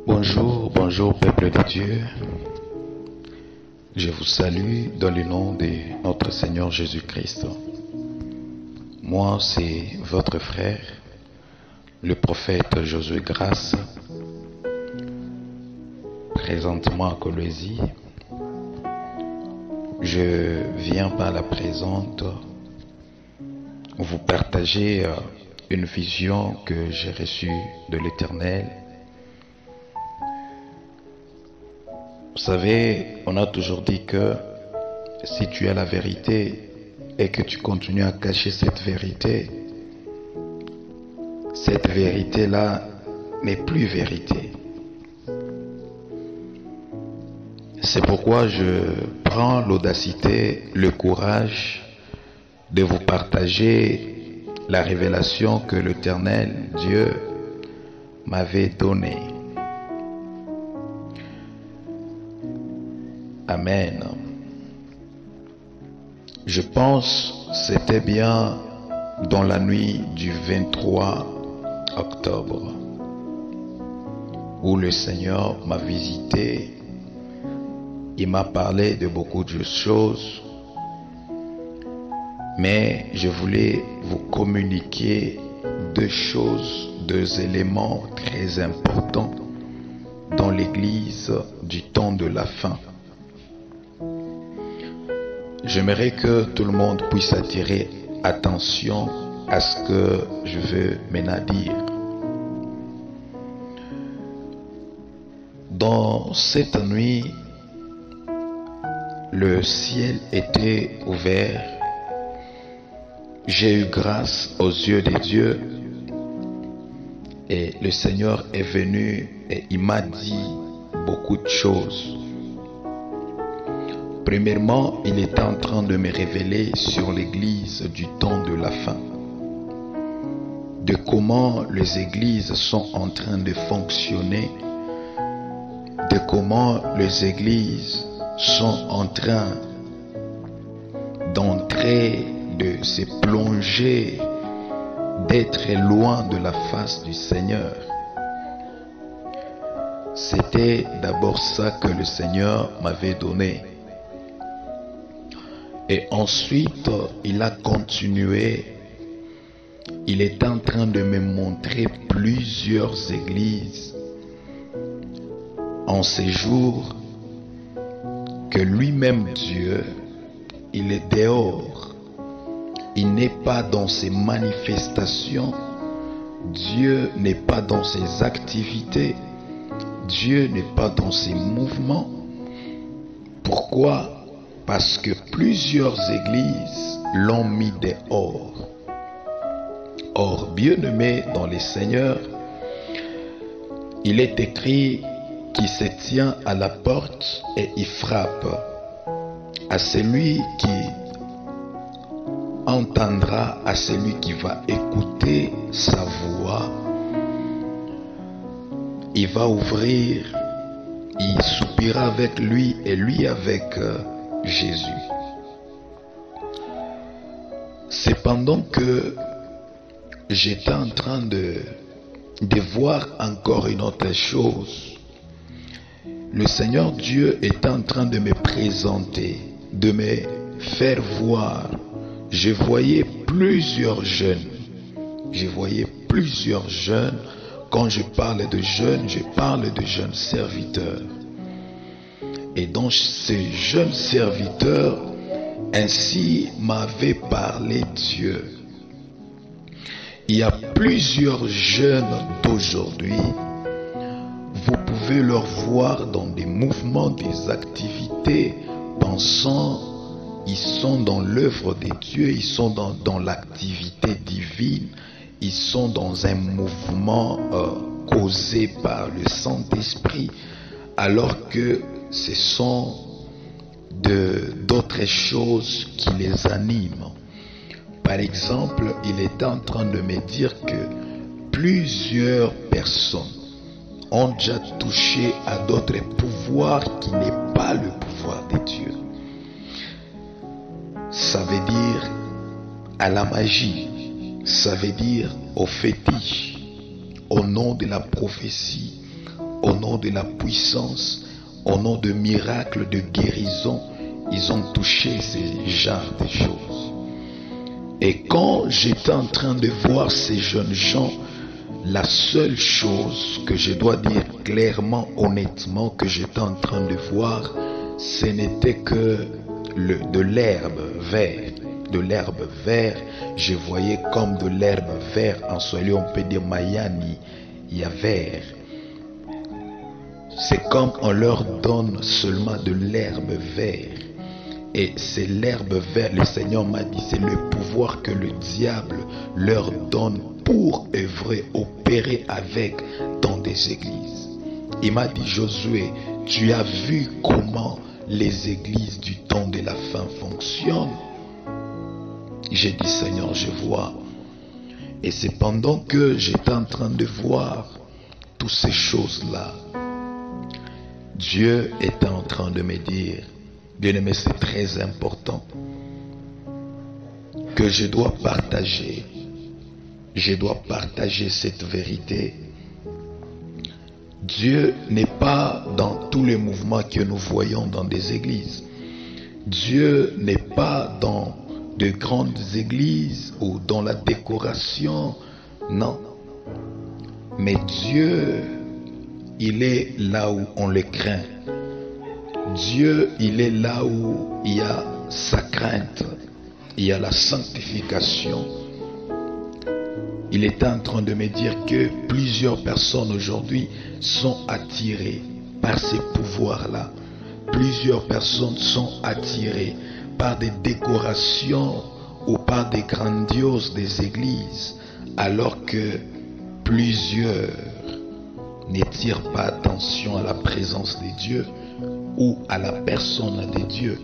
Bonjour, bonjour peuple de Dieu. Je vous salue dans le nom de notre Seigneur Jésus-Christ. Moi, c'est votre frère, le prophète Josué Grasse, présentement à Colosie. Je viens par la présente vous partager une vision que j'ai reçue de l'Éternel. Vous savez, on a toujours dit que si tu as la vérité et que tu continues à cacher cette vérité-là n'est plus vérité. C'est pourquoi je prends l'audacité, le courage de vous partager la révélation que l'Éternel Dieu m'avait donnée. Amen. Je pense que c'était bien dans la nuit du 23 octobre où le Seigneur m'a visité. Il m'a parlé de beaucoup de choses, mais je voulais vous communiquer deux éléments très importants dans l'église du temps de la fin. J'aimerais que tout le monde puisse attirer attention à ce que je veux maintenant dire. Dans cette nuit, le ciel était ouvert. J'ai eu grâce aux yeux de Dieu et le Seigneur est venu et il m'a dit beaucoup de choses. Premièrement, il est en train de me révéler sur l'église du temps de la fin, de comment les églises sont en train de fonctionner, de comment les églises sont en train d'entrer, de se plonger, d'être loin de la face du Seigneur. C'était d'abord ça que le Seigneur m'avait donné. Et ensuite, il a continué. Il est en train de me montrer plusieurs églises en ces jours que lui-même Dieu, il est dehors. Il n'est pas dans ses manifestations. Dieu n'est pas dans ses activités. Dieu n'est pas dans ses mouvements. Pourquoi ? Parce que plusieurs églises l'ont mis dehors. Or, bien-aimé dans le Seigneur, il est écrit qu'il se tient à la porte et il frappe. À celui qui entendra, à celui qui va écouter sa voix, il va ouvrir, il soupira avec lui et lui avec Jésus. Cependant que j'étais en train de voir encore une autre chose. Le Seigneur Dieu est en train de me présenter, de me faire voir. Je voyais plusieurs jeunes. Quand je parle de jeunes, je parle de jeunes serviteurs. Et donc ces jeunes serviteurs, ainsi m'avait parlé Dieu. Il y a plusieurs jeunes d'aujourd'hui, vous pouvez leur voir dans des mouvements, des activités, pensant, ils sont dans l'œuvre de Dieu, ils sont dans l'activité divine, ils sont dans un mouvement causé par le Saint-Esprit, alors que ce sont d'autres choses qui les animent. Par exemple, il est en train de me dire que plusieurs personnes ont déjà touché à d'autres pouvoirs qui n'est pas le pouvoir de Dieu. Ça veut dire à la magie, ça veut dire au fétiche, au nom de la prophétie, au nom de la puissance, au nom de miracles, de guérison, ils ont touché ces genres de choses. Et quand j'étais en train de voir ces jeunes gens, la seule chose que je dois dire clairement, honnêtement, que j'étais en train de voir, ce n'était que de l'herbe verte. De l'herbe verte, je voyais comme de l'herbe verte, en swahili on peut dire mayani, il y a vert. C'est comme on leur donne seulement de l'herbe verte. Et c'est l'herbe verte, le Seigneur m'a dit, c'est le pouvoir que le diable leur donne pour œuvrer, opérer avec dans des églises. Il m'a dit, Josué, tu as vu comment les églises du temps de la fin fonctionnent? J'ai dit, Seigneur, je vois. Et c'est pendant que j'étais en train de voir toutes ces choses-là, Dieu était en train de me dire, bien-aimé, c'est très important que je dois partager cette vérité. Dieu n'est pas dans tous les mouvements que nous voyons dans des églises. Dieu n'est pas dans de grandes églises ou dans la décoration. Non. Mais Dieu, il est là où on le craint. Dieu, il est là où il y a sa crainte. Il y a la sanctification. Il est en train de me dire que plusieurs personnes aujourd'hui sont attirées par ces pouvoirs-là. Plusieurs personnes sont attirées par des décorations ou par des grandioses des églises, alors que plusieurs ne tirent pas attention à la présence de Dieu ou à la personne de Dieu.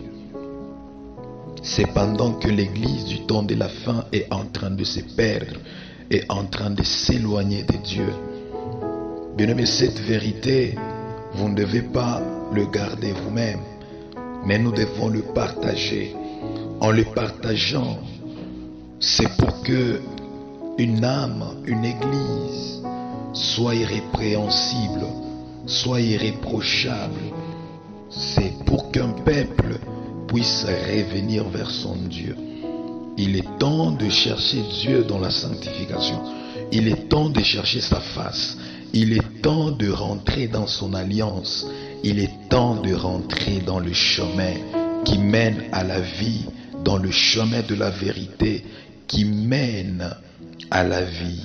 C'est pendant que l'église du temps de la fin est en train de se perdre, est en train de s'éloigner de Dieu. Bien-aimé, cette vérité, vous ne devez pas le garder vous-même, mais nous devons le partager. En le partageant, c'est pour que une âme, une église soit irrépréhensible, soit irréprochable. C'est pour qu'un peuple puisse revenir vers son Dieu. Il est temps de chercher Dieu dans la sanctification. Il est temps de chercher sa face. Il est temps de rentrer dans son alliance. Il est temps de rentrer dans le chemin qui mène à la vie, dans le chemin de la vérité qui mène à la vie.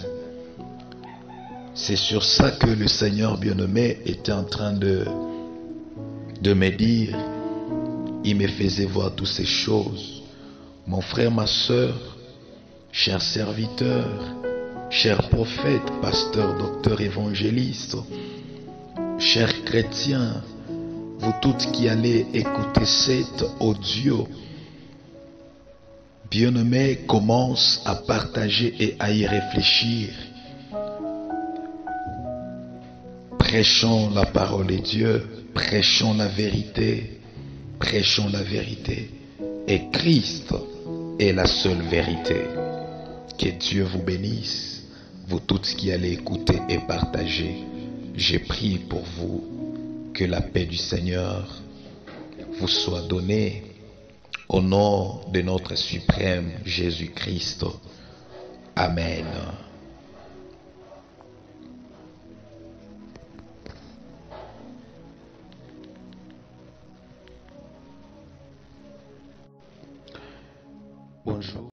C'est sur ça que le Seigneur bien-aimé était en train de me dire. Il me faisait voir toutes ces choses. Mon frère, ma soeur, chers serviteurs, chers prophètes, pasteurs, docteurs, évangélistes, chers chrétiens, vous toutes qui allez écouter cet audio, bien-aimés, commence à partager et à y réfléchir. Prêchons la parole de Dieu, prêchons la vérité. Prêchons la vérité. Et Christ est la seule vérité. Que Dieu vous bénisse, vous toutes qui allez écouter et partager. J'ai prié pour vous, que la paix du Seigneur vous soit donnée au nom de notre suprême Jésus-Christ. Amen. Bonjour.